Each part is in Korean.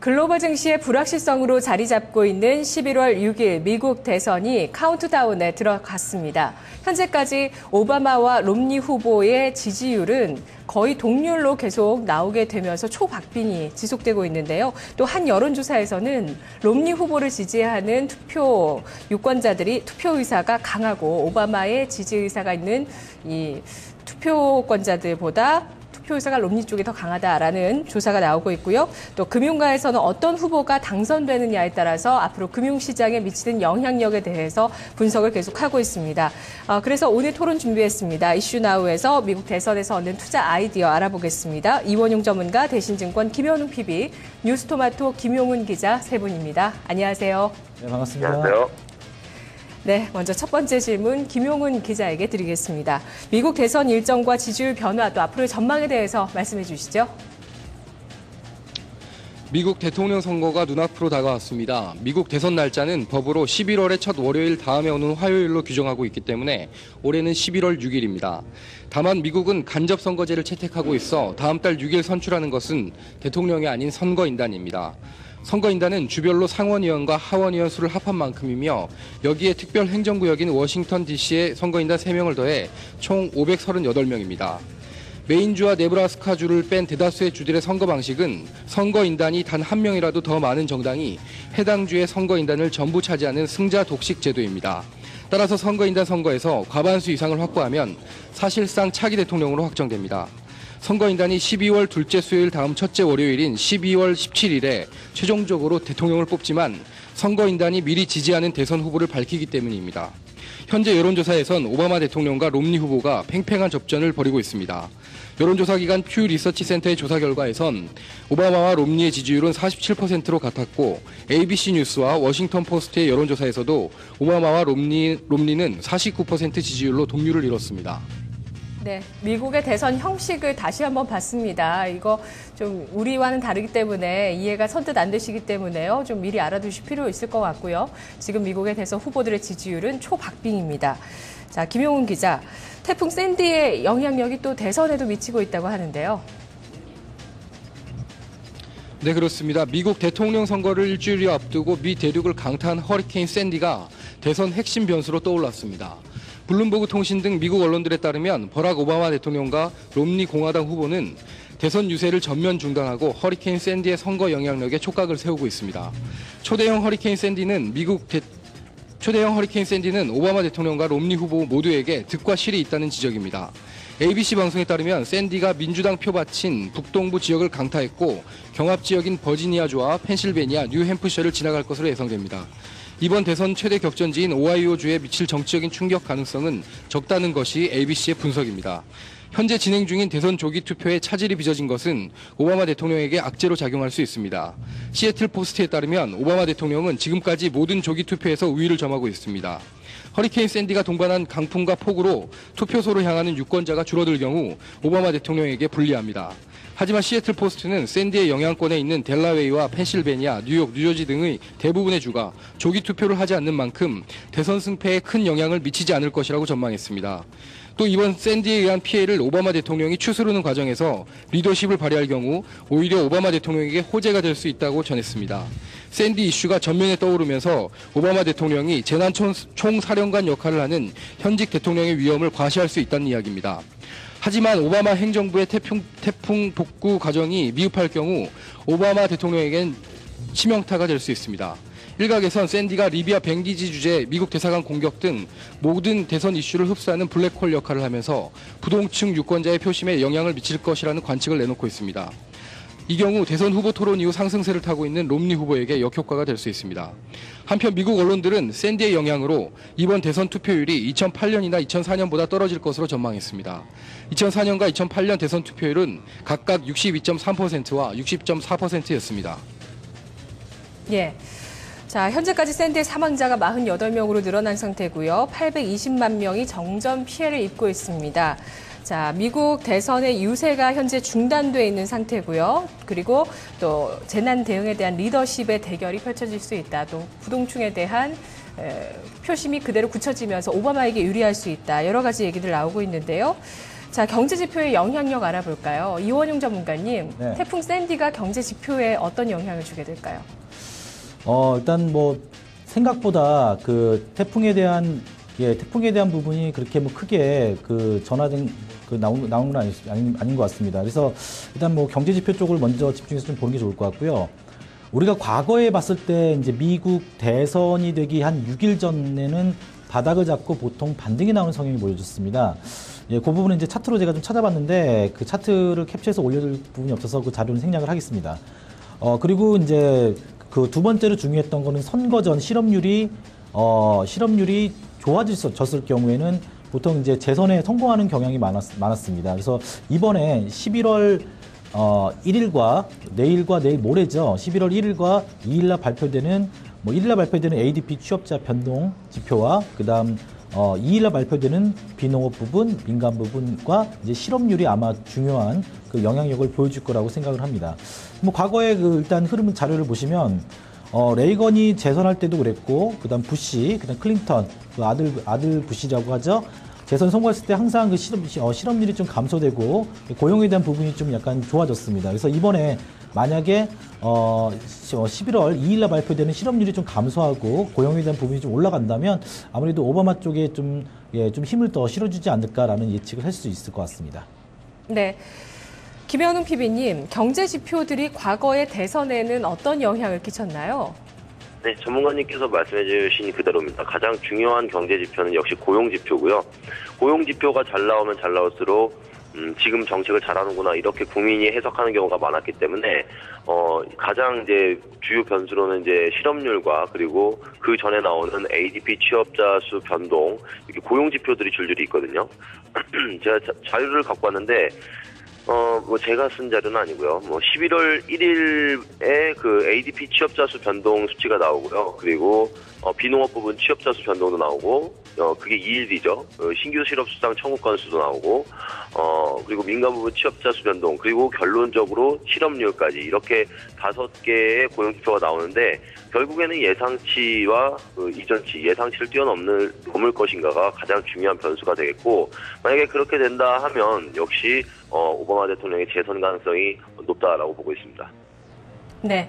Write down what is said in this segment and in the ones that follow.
글로벌 증시의 불확실성으로 자리 잡고 있는 11월 6일 미국 대선이 카운트다운에 들어갔습니다. 현재까지 오바마와 롬니 후보의 지지율은 거의 동률로 계속 나오게 되면서 초박빙이 지속되고 있는데요. 또 한 여론조사에서는 롬니 후보를 지지하는 투표 유권자들이 투표 의사가 강하고 오바마의 지지 의사가 있는 이 투표권자들보다 투표 의사가 롬니 쪽이 더 강하다라는 조사가 나오고 있고요. 또 금융가에서는 어떤 후보가 당선되느냐에 따라서 앞으로 금융시장에 미치는 영향력에 대해서 분석을 계속하고 있습니다. 그래서 오늘 토론 준비했습니다. 이슈나우에서 미국 대선에서 얻는 투자 아이디어 알아보겠습니다. 이원용 전문가, 대신증권 김현웅 PB, 뉴스토마토 김용훈 기자 세 분입니다. 안녕하세요. 네, 반갑습니다. 안녕하세요. 네, 먼저 첫 번째 질문 김용훈 기자에게 드리겠습니다. 미국 대선 일정과 지지율 변화 또 앞으로의 전망에 대해서 말씀해 주시죠. 미국 대통령 선거가 눈앞으로 다가왔습니다. 미국 대선 날짜는 법으로 11월의 첫 월요일 다음에 오는 화요일로 규정하고 있기 때문에 올해는 11월 6일입니다. 다만 미국은 간접선거제를 채택하고 있어 다음 달 6일 선출하는 것은 대통령이 아닌 선거인단입니다. 선거인단은 주별로 상원의원과 하원의원 수를 합한 만큼이며 여기에 특별 행정구역인 워싱턴 DC의 선거인단 3명을 더해 총 538명입니다. 메인주와 네브라스카주를 뺀 대다수의 주들의 선거 방식은 선거인단이 단 한 명이라도 더 많은 정당이 해당 주의 선거인단을 전부 차지하는 승자 독식 제도입니다. 따라서 선거인단 선거에서 과반수 이상을 확보하면 사실상 차기 대통령으로 확정됩니다. 선거인단이 12월 둘째 수요일 다음 첫째 월요일인 12월 17일에 최종적으로 대통령을 뽑지만 선거인단이 미리 지지하는 대선 후보를 밝히기 때문입니다. 현재 여론조사에선 오바마 대통령과 롬니 후보가 팽팽한 접전을 벌이고 있습니다. 여론조사 기관 퓨 리서치 센터의 조사 결과에선 오바마와 롬니의 지지율은 47%로 같았고 ABC 뉴스와 워싱턴 포스트의 여론조사에서도 오바마와 롬니는 49% 지지율로 동률을 이뤘습니다. 네, 미국의 대선 형식을 다시 한번 봤습니다. 이거 좀 우리와는 다르기 때문에 이해가 선뜻 안 되시기 때문에요. 좀 미리 알아두실 필요 있을 것 같고요. 지금 미국의 대선 후보들의 지지율은 초박빙입니다. 자, 김용훈 기자, 태풍 샌디의 영향력이 또 대선에도 미치고 있다고 하는데요. 네, 그렇습니다. 미국 대통령 선거를 일주일여 앞두고 미 대륙을 강타한 허리케인 샌디가 대선 핵심 변수로 떠올랐습니다. 블룸버그 통신 등 미국 언론들에 따르면 버락 오바마 대통령과 롬니 공화당 후보는 대선 유세를 전면 중단하고 허리케인 샌디의 선거 영향력에 촉각을 세우고 있습니다. 초대형 허리케인 샌디는 오바마 대통령과 롬니 후보 모두에게 득과 실이 있다는 지적입니다. ABC 방송에 따르면 샌디가 민주당 표밭인 북동부 지역을 강타했고 경합 지역인 버지니아주와 펜실베니아, 뉴햄프셔를 지나갈 것으로 예상됩니다. 이번 대선 최대 격전지인 오하이오주에 미칠 정치적인 충격 가능성은 적다는 것이 ABC의 분석입니다. 현재 진행 중인 대선 조기 투표에 차질이 빚어진 것은 오바마 대통령에게 악재로 작용할 수 있습니다. 시애틀 포스트에 따르면 오바마 대통령은 지금까지 모든 조기 투표에서 우위를 점하고 있습니다. 허리케인 샌디가 동반한 강풍과 폭우로 투표소로 향하는 유권자가 줄어들 경우 오바마 대통령에게 불리합니다. 하지만 시애틀 포스트는 샌디의 영향권에 있는 델라웨이와 펜실베니아, 뉴욕, 뉴저지 등의 대부분의 주가 조기 투표를 하지 않는 만큼 대선 승패에 큰 영향을 미치지 않을 것이라고 전망했습니다. 또 이번 샌디에 의한 피해를 오바마 대통령이 추스르는 과정에서 리더십을 발휘할 경우 오히려 오바마 대통령에게 호재가 될 수 있다고 전했습니다. 샌디 이슈가 전면에 떠오르면서 오바마 대통령이 재난총사령관 역할을 하는 현직 대통령의 위험을 과시할 수 있다는 이야기입니다. 하지만 오바마 행정부의 태풍 복구 과정이 미흡할 경우 오바마 대통령에겐 치명타가 될 수 있습니다. 일각에선 샌디가 리비아 뱅기지 주재, 미국 대사관 공격 등 모든 대선 이슈를 흡수하는 블랙홀 역할을 하면서 부동층 유권자의 표심에 영향을 미칠 것이라는 관측을 내놓고 있습니다. 이 경우 대선 후보 토론 이후 상승세를 타고 있는 롬니 후보에게 역효과가 될 수 있습니다. 한편 미국 언론들은 샌디의 영향으로 이번 대선 투표율이 2008년이나 2004년보다 떨어질 것으로 전망했습니다. 2004년과 2008년 대선 투표율은 각각 62.3%와 60.4%였습니다. 예. 자, 현재까지 샌디의 사망자가 48명으로 늘어난 상태고요. 820만 명이 정전 피해를 입고 있습니다. 자, 미국 대선의 유세가 현재 중단돼 있는 상태고요. 그리고 또 재난 대응에 대한 리더십의 대결이 펼쳐질 수 있다. 또 부동층에 대한 표심이 그대로 굳혀지면서 오바마에게 유리할 수 있다. 여러 가지 얘기들 나오고 있는데요. 자, 경제 지표의 영향력 알아볼까요? 이원용 전문가님, 네. 태풍 샌디가 경제 지표에 어떤 영향을 주게 될까요? 일단 뭐 생각보다 그 태풍에 대한 부분이 그렇게 뭐 크게 그 전화된 나온 건 아닌 것 같습니다. 그래서 일단 뭐 경제 지표 쪽을 먼저 집중해서 좀 보는 게 좋을 것 같고요. 우리가 과거에 봤을 때 이제 미국 대선이 되기 한 6일 전에는 바닥을 잡고 보통 반등이 나오는 성향이 보여졌습니다. 예, 그 부분은 이제 차트로 제가 좀 찾아봤는데 그 차트를 캡처해서 올려둘 부분이 없어서 그 자료는 생략을 하겠습니다. 그리고 이제 그 두 번째로 중요했던 거는 선거 전 실업률이 좋아졌을 경우에는 보통 이제 재선에 성공하는 경향이 많았습니다. 그래서 이번에 11월 1일과 내일 모레죠. 11월 1일과 2일날 발표되는 1일날 발표되는 ADP 취업자 변동 지표와 그다음 2일날 발표되는 비농업 부분, 민간 부분과 이제 실업률이 아마 중요한 그 영향력을 보여줄 거라고 생각을 합니다. 뭐 과거의 그 일단 흐름 자료를 보시면 레이건이 재선할 때도 그랬고, 그다음 부시, 그다음 클린턴, 그 아들 부시라고 하죠. 재선 성공했을 때 항상 그 실업률이 좀 감소되고 고용에 대한 부분이 좀 약간 좋아졌습니다. 그래서 이번에 만약에 11월 2일날 발표되는 실업률이 좀 감소하고 고용에 대한 부분이 좀 올라간다면 아무래도 오바마 쪽에 좀 힘을 더 실어주지 않을까라는 예측을 할 수 있을 것 같습니다. 네. 김현웅 PB님, 경제 지표들이 과거의 대선에는 어떤 영향을 끼쳤나요? 네, 전문가님께서 말씀해 주신 그대로입니다. 가장 중요한 경제 지표는 역시 고용 지표고요. 고용 지표가 잘 나오면 잘 나올수록 지금 정책을 잘하는구나 이렇게 국민이 해석하는 경우가 많았기 때문에 가장 이제 주요 변수로는 이제 실업률과 그리고 그 전에 나오는 ADP 취업자 수 변동 이렇게 고용 지표들이 줄줄이 있거든요. 제가 자료를 갖고 왔는데 뭐 제가 쓴 자료는 아니고요. 11월 1일에 그 ADP 취업자 수 변동 수치가 나오고요. 그리고 비농업 부분 취업자 수 변동도 나오고 그게 2일 뒤죠. 신규 실업 수당 청구 건수도 나오고 그리고 민간 부분 취업자 수 변동 그리고 결론적으로 실업률까지 이렇게 5개의 고용 지표가 나오는데 결국에는 예상치와 이전치 예상치를 뛰어넘을 것인가가 가장 중요한 변수가 되겠고 만약에 그렇게 된다 하면 역시 오바마 대통령의 재선 가능성이 높다라고 보고 있습니다. 네,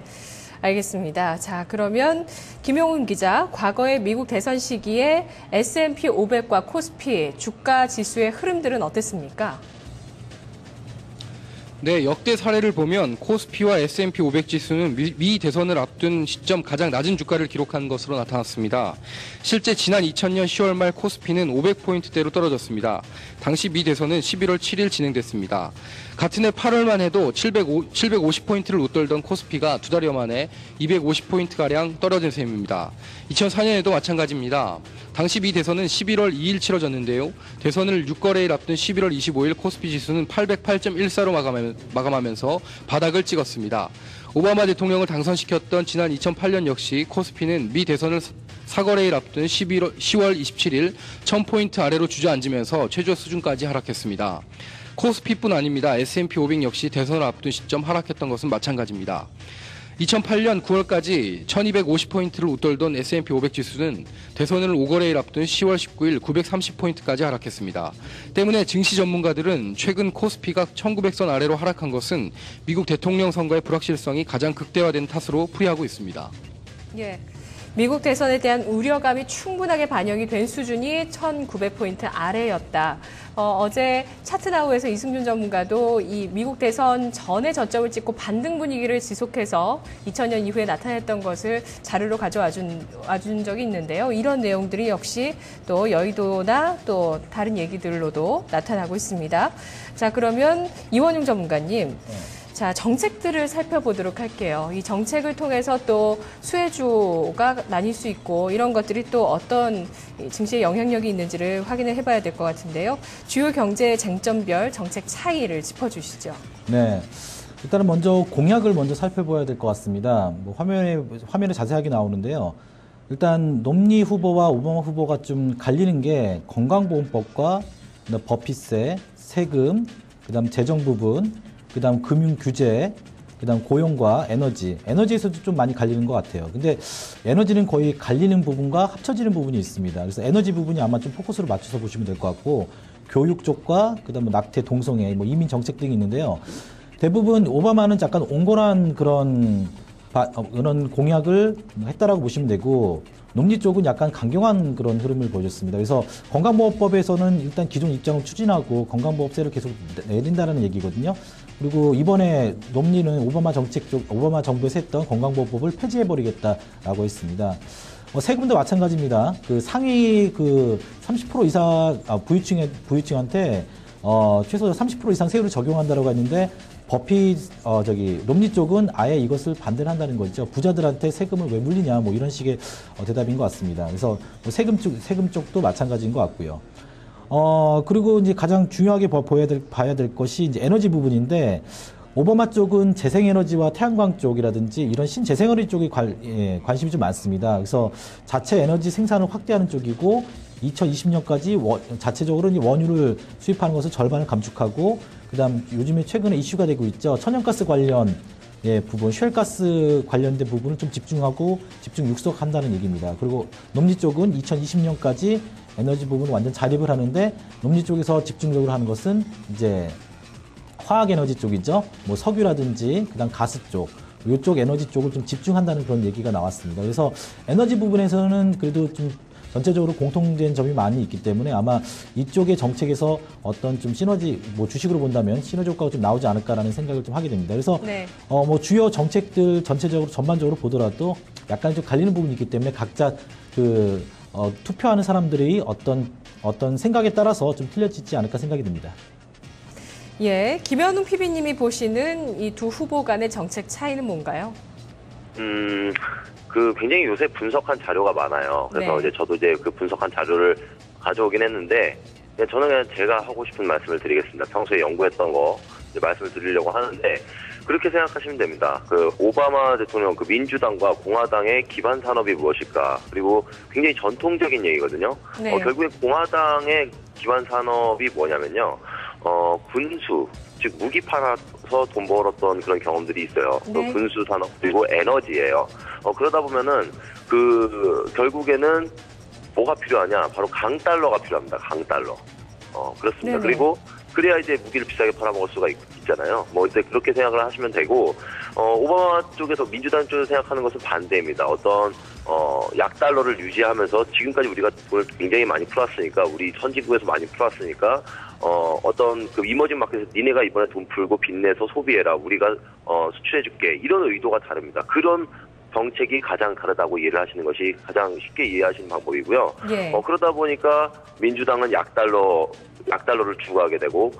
알겠습니다. 자, 그러면 김용훈 기자, 과거의 미국 대선 시기에 S&P 500과 코스피 주가 지수의 흐름들은 어땠습니까? 네, 역대 사례를 보면 코스피와 S&P 500 지수는 미 대선을 앞둔 시점 가장 낮은 주가를 기록한 것으로 나타났습니다. 실제 지난 2000년 10월 말 코스피는 500포인트대로 떨어졌습니다. 당시 미 대선은 11월 7일 진행됐습니다. 같은 해 8월만 해도 750포인트를 웃돌던 코스피가 두 달여 만에 250포인트가량 떨어진 셈입니다. 2004년에도 마찬가지입니다. 당시 미 대선은 11월 2일 치러졌는데요. 대선을 6거래일 앞둔 11월 25일 코스피 지수는 808.14로 마감하면서 바닥을 찍었습니다. 오바마 대통령을 당선시켰던 지난 2008년 역시 코스피는 미 대선을 4거래일 앞둔 10월 27일 1000포인트 아래로 주저앉으면서 최저 수준까지 하락했습니다. 코스피뿐 아닙니다. S&P 500 역시 대선을 앞둔 시점 하락했던 것은 마찬가지입니다. 2008년 9월까지 1250포인트를 웃돌던 S&P 500 지수는 대선을 5거래일 앞둔 10월 19일 930포인트까지 하락했습니다. 때문에 증시 전문가들은 최근 코스피가 1900선 아래로 하락한 것은 미국 대통령 선거의 불확실성이 가장 극대화된 탓으로 풀이하고 있습니다. 예. 미국 대선에 대한 우려감이 충분하게 반영이 된 수준이 1900포인트 아래였다. 어제 차트나우에서 이승준 전문가도 이 미국 대선 전에 저점을 찍고 반등 분위기를 지속해서 2000년 이후에 나타냈던 것을 자료로 가져와 준 적이 있는데요. 이런 내용들이 역시 또 여의도나 또 다른 얘기들로도 나타나고 있습니다. 자, 그러면 이원용 전문가님. 자, 정책들을 살펴보도록 할게요. 이 정책을 통해서 또 수혜주가 나뉠 수 있고 이런 것들이 또 어떤 증시에 영향력이 있는지를 확인을 해봐야 될 것 같은데요. 주요 경제 쟁점별 정책 차이를 짚어주시죠. 네. 일단은 먼저 공약을 먼저 살펴봐야 될 것 같습니다. 뭐 화면에 자세하게 나오는데요. 일단 롬니 후보와 오바마 후보가 좀 갈리는 게 건강보험법과 법피세, 세금, 그다음 재정 부분, 그다음 금융 규제, 그다음 고용과 에너지에서도 좀 많이 갈리는 것 같아요. 근데 에너지는 거의 갈리는 부분과 합쳐지는 부분이 있습니다. 그래서 에너지 부분이 아마 좀 포커스를 맞춰서 보시면 될 것 같고 교육 쪽과 그다음에 낙태, 동성애, 뭐 이민 정책 등이 있는데요. 대부분 오바마는 약간 온건한 그런 공약을 했다라고 보시면 되고, 롬니 쪽은 약간 강경한 그런 흐름을 보여줬습니다. 그래서 건강보험법에서는 일단 기존 입장을 추진하고 건강보험세를 계속 내린다는 얘기거든요. 그리고 이번에 롬니는 오바마 정부에서 했던 건강보험법을 폐지해버리겠다라고 했습니다. 세금도 마찬가지입니다. 그 상위 30% 이상 부유층한테 최소 30% 이상 세율을 적용한다라고 했는데, 롬니 쪽은 아예 이것을 반대를 한다는 거죠. 부자들한테 세금을 왜 물리냐, 뭐 이런 식의 대답인 것 같습니다. 그래서 세금 쪽도 마찬가지인 것 같고요. 그리고 이제 가장 중요하게 봐야 될 것이 이제 에너지 부분인데, 오바마 쪽은 재생에너지와 태양광 쪽이라든지 이런 신재생에너지 쪽에 관심이 좀 많습니다. 그래서 자체 에너지 생산을 확대하는 쪽이고, 2020년까지 자체적으로 원유를 수입하는 것을 절반을 감축하고, 그다음 요즘에 최근에 이슈가 되고 있죠. 천연가스 관련 부분, 쉘가스 관련된 부분을 좀 집중 육성한다는 얘기입니다. 그리고 롬니 쪽은 2020년까지 에너지 부분을 완전 자립을 하는데, 롬니 쪽에서 집중적으로 하는 것은 이제 화학 에너지 쪽이죠. 뭐 석유라든지 그다음 가스 쪽, 이쪽 에너지 쪽을 좀 집중한다는 그런 얘기가 나왔습니다. 그래서 에너지 부분에서는 그래도 좀 전체적으로 공통된 점이 많이 있기 때문에 아마 이쪽의 정책에서 어떤 좀 시너지, 뭐 주식으로 본다면 시너지 효과가 좀 나오지 않을까라는 생각을 좀 하게 됩니다. 그래서 네. 뭐 주요 정책들 전반적으로 보더라도 약간 좀 갈리는 부분이 있기 때문에 각자 투표하는 사람들이 어떤 생각에 따라서 좀 틀려지지 않을까 생각이 듭니다. 예, 김현웅 PB님이 보시는 이 두 후보 간의 정책 차이는 뭔가요? 굉장히 요새 분석한 자료가 많아요. 그래서 네. 저도 그 분석한 자료를 가져오긴 했는데, 저는 그냥 제가 하고 싶은 말씀을 드리겠습니다. 평소에 연구했던 거 말씀을 드리려고 하는데, 그렇게 생각하시면 됩니다. 오바마 대통령, 민주당과 공화당의 기반 산업이 무엇일까? 그리고 굉장히 전통적인 얘기거든요. 네. 결국에 공화당의 기반 산업이 뭐냐면요. 군수, 즉 무기 팔아서 돈 벌었던 그런 경험들이 있어요. 네. 군수 산업 그리고 에너지예요. 그러다 보면은 결국에는 뭐가 필요하냐? 바로 강달러가 필요합니다. 강달러. 그렇습니다. 네네. 그리고 그래야 이제 무기를 비싸게 팔아먹을 수가 있잖아요. 뭐 이제 그렇게 생각을 하시면 되고, 오바마 쪽에서 민주당 쪽에서 생각하는 것은 반대입니다. 약달러를 유지하면서 지금까지 우리가 돈을 굉장히 많이 풀었으니까, 우리 선진국에서 많이 풀었으니까, 이머징 마켓에서 니네가 이번에 돈 풀고 빚내서 소비해라. 우리가 수출해줄게. 이런 의도가 다릅니다. 그런 정책이 가장 다르다고 이해를 하시는 것이 가장 쉽게 이해하시는 방법이고요. 예. 그러다 보니까 민주당은 약달러를 추구하게 되고,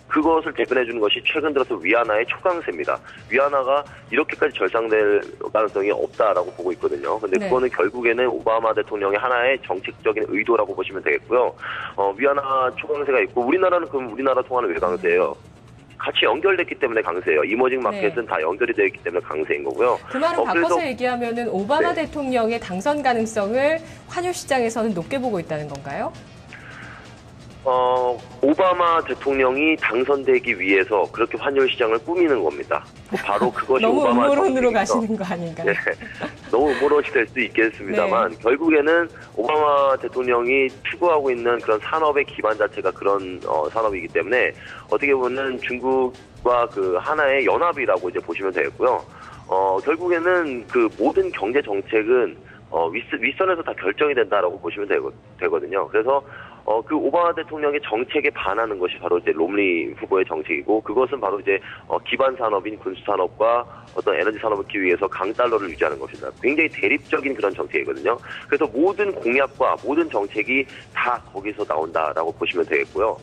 그것을 대변해주는 것이 최근 들어서 위안화의 초강세입니다. 위안화가 이렇게까지 절상될 가능성이 없다라고 보고 있거든요. 근데 네. 그거는 결국에는 오바마 대통령의 하나의 정책적인 의도라고 보시면 되겠고요. 위안화 초강세가 있고, 우리나라는 그럼 우리나라 통화는 왜 강세예요? 같이 연결됐기 때문에 강세예요. 이머징 마켓은 다 연결이 되어 있기 때문에 강세인 거고요. 그 말은 바꿔서 얘기하면은 오바마 대통령의 당선 가능성을 환율 시장에서는 높게 보고 있다는 건가요? 오바마 대통령이 당선되기 위해서 그렇게 환율 시장을 꾸미는 겁니다. 바로 그것이 너무 오바마 음모론으로 정책이죠. 가시는 거 아닌가요? 네, 너무 음모론이 될 수도 있겠습니다만, 네. 결국에는 오바마 대통령이 추구하고 있는 그런 산업의 기반 자체가 그런 산업이기 때문에 어떻게 보면 중국과 하나의 연합이라고 이제 보시면 되겠고요. 결국에는 모든 경제 정책은 윗선에서 다 결정이 된다라고 보시면 되거든요. 그래서 오바마 대통령의 정책에 반하는 것이 바로 이제 롬니 후보의 정책이고, 그것은 바로 이제 기반 산업인 군수 산업과 어떤 에너지 산업을 키우기 위해서 강달러를 유지하는 것입니다. 굉장히 대립적인 그런 정책이거든요. 그래서 모든 공약과 모든 정책이 다 거기서 나온다라고 보시면 되겠고요.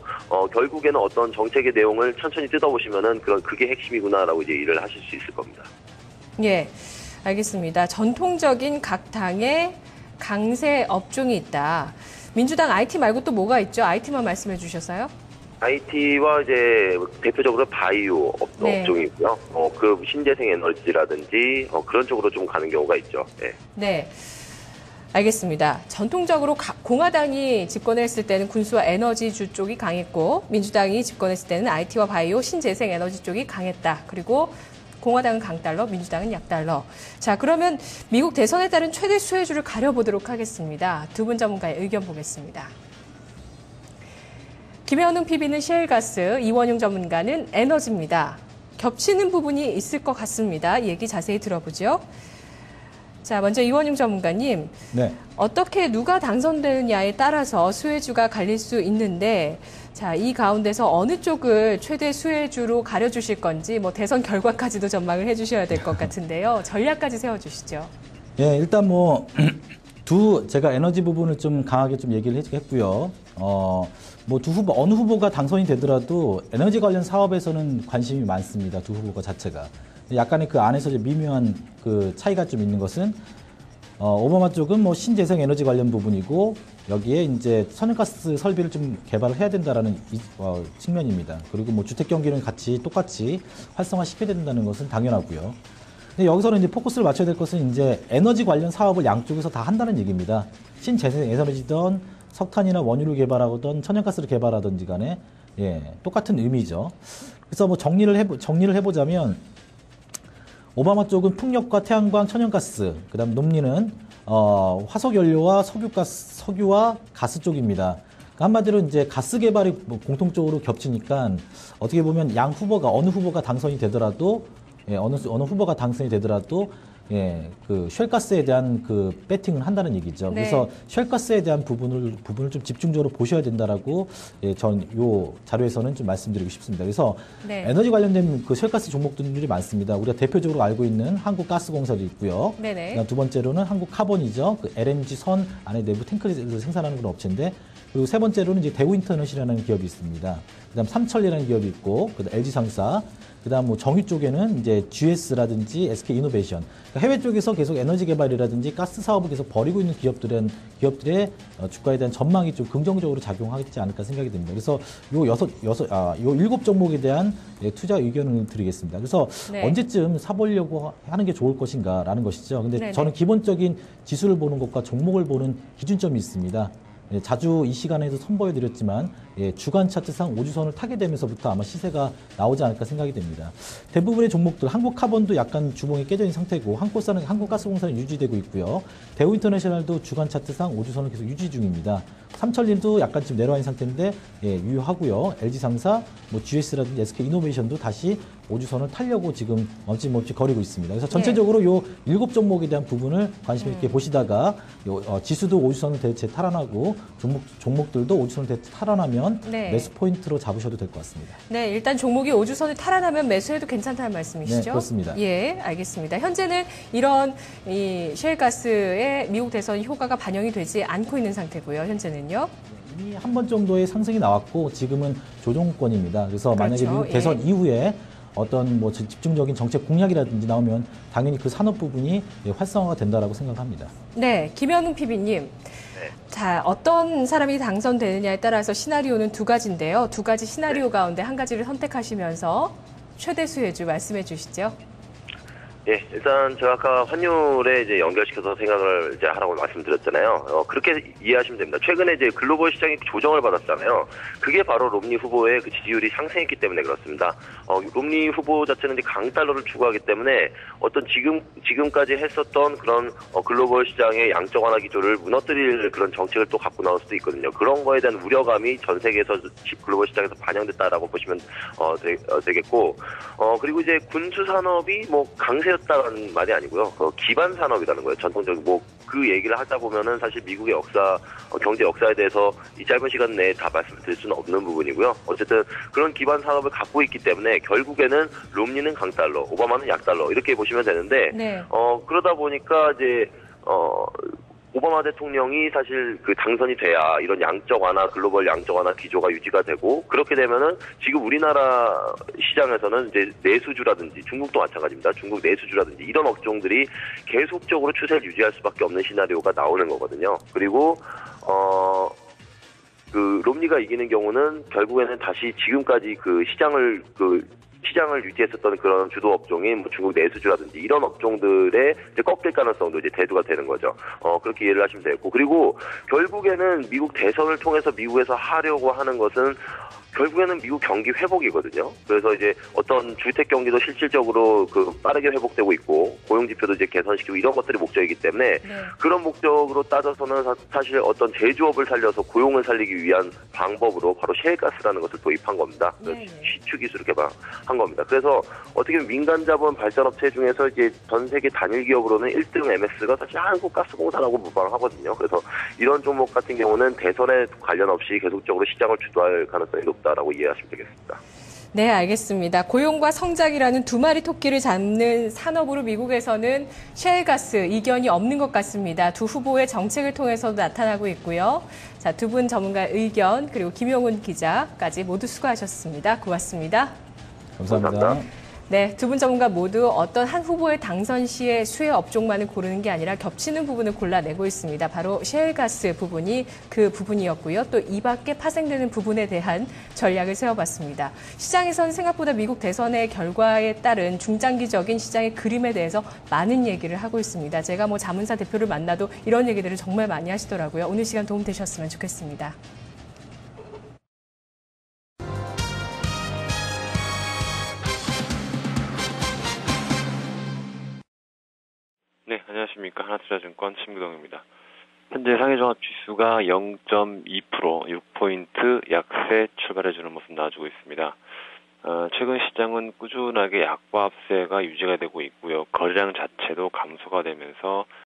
결국에는 어떤 정책의 내용을 천천히 뜯어보시면은 그게 핵심이구나라고 이제 이해를 하실 수 있을 겁니다. 예, 알겠습니다. 전통적인 각 당의 강세 업종이 있다. 민주당 IT 말고 또 뭐가 있죠? IT만 말씀해 주셨어요? IT와 이제 대표적으로 바이오 네. 업종이고요. 신재생 에너지라든지 그런 쪽으로 좀 가는 경우가 있죠. 네. 네. 알겠습니다. 전통적으로 공화당이 집권을 했을 때는 군수와 에너지주 쪽이 강했고, 민주당이 집권했을 때는 IT와 바이오, 신재생 에너지 쪽이 강했다. 그리고 공화당은 강달러, 민주당은 약달러. 자, 그러면 미국 대선에 따른 최대 수혜주를 가려보도록 하겠습니다. 두 분 전문가의 의견 보겠습니다. 김현웅 PB는 셰일가스, 이원용 전문가는 에너지입니다. 겹치는 부분이 있을 것 같습니다. 이 얘기 자세히 들어보죠. 자, 먼저 이원용 전문가님. 네. 어떻게 누가 당선되느냐에 따라서 수혜주가 갈릴 수 있는데, 자, 이 가운데서 어느 쪽을 최대 수혜주로 가려주실 건지, 뭐 대선 결과까지도 전망을 해주셔야 될 것 같은데요. 전략까지 세워주시죠. 예, 일단 제가 에너지 부분을 좀 강하게 좀 얘기를 했고요. 두 후보, 어느 후보가 당선이 되더라도 에너지 관련 사업에서는 관심이 많습니다. 두 후보가 자체가. 약간의 그 안에서 이제 미묘한 그 차이가 좀 있는 것은, 오바마 쪽은 신재생 에너지 관련 부분이고, 여기에 이제 천연가스 설비를 좀 개발을 해야 된다라는 측면입니다. 그리고 주택 경기는 똑같이 활성화시켜야 된다는 것은 당연하고요. 근데 여기서는 이제 포커스를 맞춰야 될 것은 이제 에너지 관련 사업을 양쪽에서 다 한다는 얘기입니다. 신재생 에너지든 석탄이나 원유를 개발하든 천연가스를 개발하든지 간에 똑같은 의미죠. 그래서 정리를 해보자면 오바마 쪽은 풍력과 태양광, 천연가스, 그다음 놈니는 화석연료와 석유와 가스 쪽입니다. 그러니까 한마디로 이제 가스 개발이 공통적으로 겹치니까 어떻게 보면 양 후보가 어느 후보가 당선이 되더라도 어느 후보가 당선이 되더라도 그 쉘가스에 대한 그 배팅을 한다는 얘기죠. 네. 그래서 쉘가스에 대한 부분을 좀 집중적으로 보셔야 된다라고 전 요 자료에서는 좀 말씀드리고 싶습니다. 그래서 네. 에너지 관련된 그 쉘가스 종목들이 많습니다. 우리가 대표적으로 알고 있는 한국가스공사도 있고요. 네네. 그다음 두 번째로는 한국카본이죠. 그 LNG 선 안에 내부 탱크를 생산하는 그런 업체인데, 그리고 세 번째로는 이제 대우인터넷이라는 기업이 있습니다. 그다음 삼천리라는 기업이 있고, 그다음 LG상사, 그다음 정유 쪽에는 이제 GS라든지 SK이노베이션. 그러니까 해외 쪽에서 계속 에너지 개발이라든지 가스 사업을 계속 벌이고 있는 기업들의 주가에 대한 전망이 좀 긍정적으로 작용하지 않을까 생각이 됩니다. 그래서 요 7종목에 대한 투자 의견을 드리겠습니다. 그래서 네. 언제쯤 사보려고 하는 게 좋을 것인가라는 것이죠. 근데 네네. 저는 기본적인 지수를 보는 것과 종목을 보는 기준점이 있습니다. 자주 이 시간에도 선보여드렸지만 주간 차트상 5주선을 타게 되면서부터 아마 시세가 나오지 않을까 생각이 됩니다. 대부분의 종목들, 한국카본도 약간 주봉이 깨져 있는 상태고, 한국가스공사는 유지되고 있고요. 대우인터내셔널도 주간 차트상 5주선을 계속 유지 중입니다. 삼천리도 약간 좀 내려와 있는 상태인데 유효하고요. LG상사, GS라든지 SK이노베이션도 다시 5주선을 타려고 지금 멈칫멈칫 거리고 있습니다. 그래서 전체적으로 요 7종목에 대한 부분을 관심 있게 보시다가 지수도 5주선을 대체 탈환하고 종목들도 5주선을 대체 탈환하면 매수 포인트로 잡으셔도 될 것 같습니다. 네, 일단 종목이 5주선을 탈환하면 매수해도 괜찮다는 말씀이시죠? 네, 그렇습니다. 예, 알겠습니다. 현재는 이런 이 셰일가스의 미국 대선 효과가 반영이 되지 않고 있는 상태고요. 현재는요. 이미 한 번 정도의 상승이 나왔고 지금은 조정권입니다. 그래서 그렇죠. 만약에 미국 대선 이후에 어떤 집중적인 정책 공약이라든지 나오면 당연히 그 산업 부분이 활성화가 된다라고 생각합니다. 네, 김현웅 PB님. 자, 어떤 사람이 당선되느냐에 따라서 시나리오는 두 가지인데요. 두 가지 시나리오 가운데 한 가지를 선택하시면서 최대 수혜주 말씀해 주시죠. 예, 일단 제가 아까 환율에 이제 연결시켜서 생각을 이제 하라고 말씀드렸잖아요. 그렇게 이해하시면 됩니다. 최근에 이제 글로벌 시장이 조정을 받았잖아요. 그게 바로 롬니 후보의 그 지지율이 상승했기 때문에 그렇습니다. 롬니 후보 자체는 이제 강달러를 추구하기 때문에 어떤 지금까지 했었던 그런 글로벌 시장의 양적 완화 기조를 무너뜨릴 그런 정책을 또 갖고 나올 수도 있거든요. 그런 거에 대한 우려감이 전 세계에서 글로벌 시장에서 반영됐다라고 보시면 되겠고, 그리고 이제 군수 산업이 강세였다는 말이 아니고요. 기반 산업이라는 거예요. 전통적인 그 얘기를 하다 보면은 사실 미국의 경제 역사에 대해서 이 짧은 시간 내에 다 말씀드릴 수는 없는 부분이고요. 어쨌든 그런 기반 산업을 갖고 있기 때문에 결국에는 롬니는 강달러, 오바마는 약달러 이렇게 보시면 되는데, 네. 그러다 보니까 이제 오바마 대통령이 사실 그 당선이 돼야 이런 양적 완화, 글로벌 양적 완화 기조가 유지가 되고, 그렇게 되면은 지금 우리나라 시장에서는 이제 내수주라든지 중국도 마찬가지입니다. 중국 내수주라든지 이런 업종들이 계속적으로 추세를 유지할 수밖에 없는 시나리오가 나오는 거거든요. 그리고 그 롬니가 이기는 경우는 결국에는 다시 지금까지 그 시장을 유지했었던 그런 주도 업종인 중국 내수주라든지 이런 업종들의 이제 꺾일 가능성도 이제 대두가 되는 거죠. 그렇게 이해를 하시면 되겠고, 그리고 결국에는 미국 대선을 통해서 미국에서 하려고 하는 것은 결국에는 미국 경기 회복이거든요. 그래서 이제 어떤 주택 경기도 실질적으로 빠르게 회복되고 있고 고용 지표도 이제 개선시키고 이런 것들이 목적이기 때문에 그런 목적으로 따져서는 사실 어떤 제조업을 살려서 고용을 살리기 위한 방법으로 바로 셰일가스라는 것을 도입한 겁니다. 시추 기술을 개발한 겁니다. 그래서 어떻게 보면 민간 자본 발전업체 중에서 이제 전 세계 단일 기업으로는 1등 MS가 사실 한국가스공사라고 무방하거든요. 그래서 이런 종목 같은 경우는 대선에 관련 없이 계속적으로 시장을 주도할 가능성이 높다라고 이해하시면 되겠습니다. 네, 알겠습니다. 고용과 성장이라는 두 마리 토끼를 잡는 산업으로 미국에서는 셰일가스 이견이 없는 것 같습니다. 두 후보의 정책을 통해서도 나타나고 있고요. 자, 두 분 전문가의 의견 그리고 김용훈 기자까지 모두 수고하셨습니다. 고맙습니다. 감사합니다. 네, 두 분 전문가 모두 어떤 한 후보의 당선 시에 수혜 업종만을 고르는 게 아니라 겹치는 부분을 골라내고 있습니다. 바로 셰일가스 부분이 그 부분이었고요. 또 이 밖에 파생되는 부분에 대한 전략을 세워봤습니다. 시장에서는 생각보다 미국 대선의 결과에 따른 중장기적인 시장의 그림에 대해서 많은 얘기를 하고 있습니다. 제가 자문사 대표를 만나도 이런 얘기들을 정말 많이 하시더라고요. 오늘 시간 도움 되셨으면 좋겠습니다. 네, 안녕하십니까. 하나투자증권 심구동입니다. 현재 상해종합지수가 0.2%, 6포인트 약세 출발해주는 모습 나와주고 있습니다. 최근 시장은 꾸준하게 약보합세가 유지가 되고 있고요. 거래량 자체도 감소가 되면서